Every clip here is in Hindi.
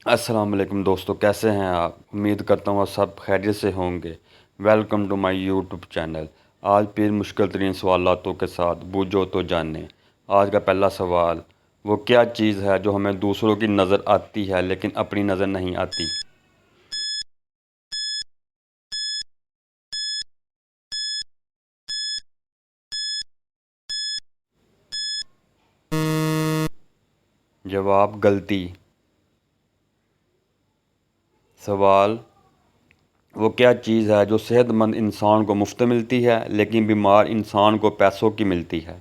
अस्सलाम वालेकुम दोस्तों, कैसे हैं आप? उम्मीद करता हूँ आप सब खैरियत से होंगे। Welcome to my YouTube channel. आज फिर मुश्किल तरीन सवालातों के साथ बूझो तो जाने। आज का पहला सवाल, वो क्या चीज़ है जो हमें दूसरों की नज़र आती है लेकिन अपनी नज़र नहीं आती? जवाब गलती। सवाल, वो क्या चीज़ है जो सेहतमंद इंसान को मुफ्त मिलती है लेकिन बीमार इंसान को पैसों की मिलती है?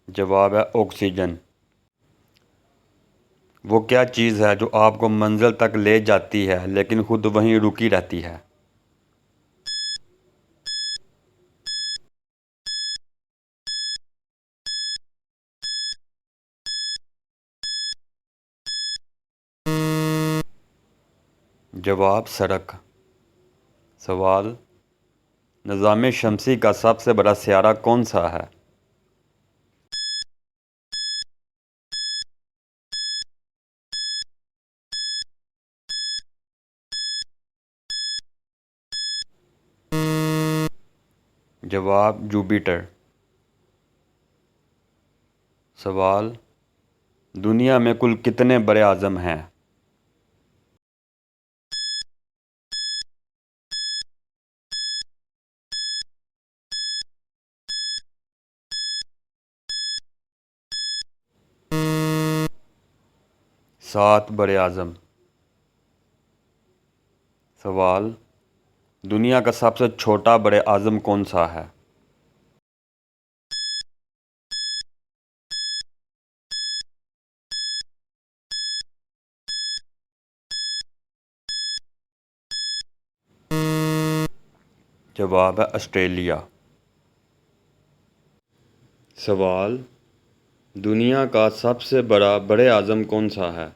जवाब है ऑक्सीजन। वो क्या चीज़ है जो आपको मंजिल तक ले जाती है लेकिन खुद वहीं रुकी रहती है? जवाब सड़क। सवाल, निज़ाम शमसी का सबसे बड़ा सियारा कौन सा है? जवाब जुपिटर। सवाल, दुनिया में कुल कितने बड़े आज़म हैं? सात बड़े आज़म। सवाल, दुनिया का सबसे छोटा बड़े आज़म कौन सा है? जवाब है ऑस्ट्रेलिया। सवाल, दुनिया का सबसे बड़ा बड़े आज़म कौन सा है?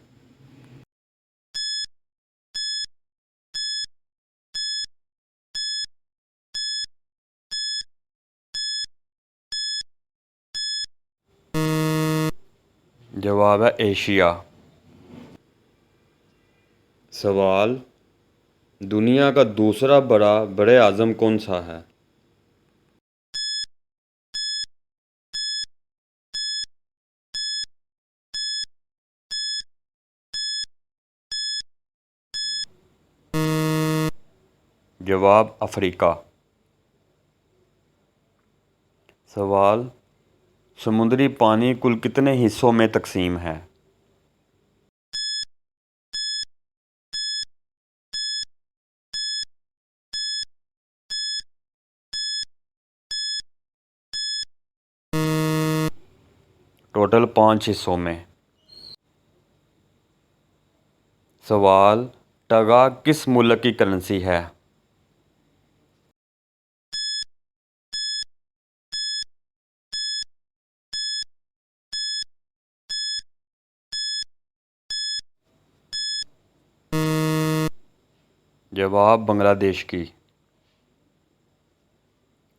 जवाब है एशिया। सवाल, दुनिया का दूसरा बड़ा बड़े आज़म कौन सा है? जवाब अफ्रीका। सवाल, समुद्री पानी कुल कितने हिस्सों में तकसीम है? टोटल 5 हिस्सों में। सवाल, टगा किस मुल्क की करेंसी है? जवाब बांग्लादेश की।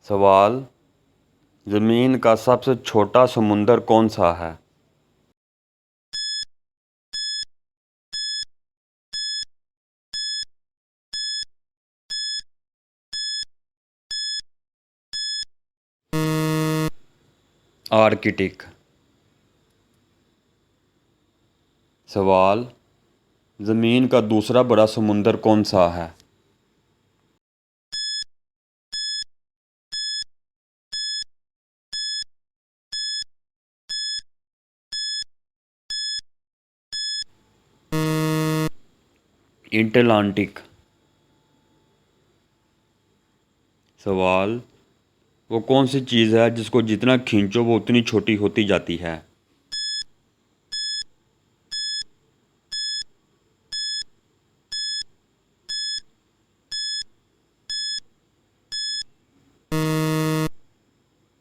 सवाल, ज़मीन का सबसे छोटा समुंदर कौन सा है? आर्कटिक। सवाल, ज़मीन का दूसरा बड़ा समुंदर कौन सा है? अटलांटिक। सवाल, वो कौन सी चीज़ है जिसको जितना खींचो वो उतनी छोटी होती जाती है?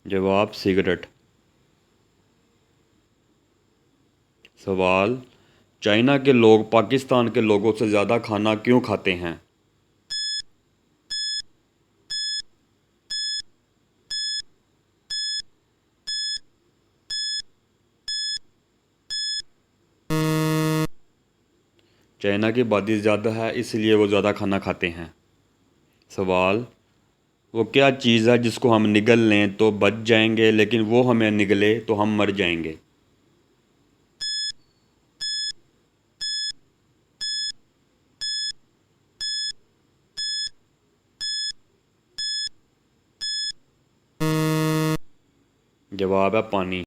जवाब सिगरेट। सवाल, चाइना के लोग पाकिस्तान के लोगों से ज़्यादा खाना क्यों खाते हैं? चाइना की आबादी ज़्यादा है इसलिए वो ज़्यादा खाना खाते हैं। सवाल, वो क्या चीज़ है जिसको हम निगल लें तो बच जाएंगे लेकिन वो हमें निगले तो हम मर जाएंगे? जवाब है पानी।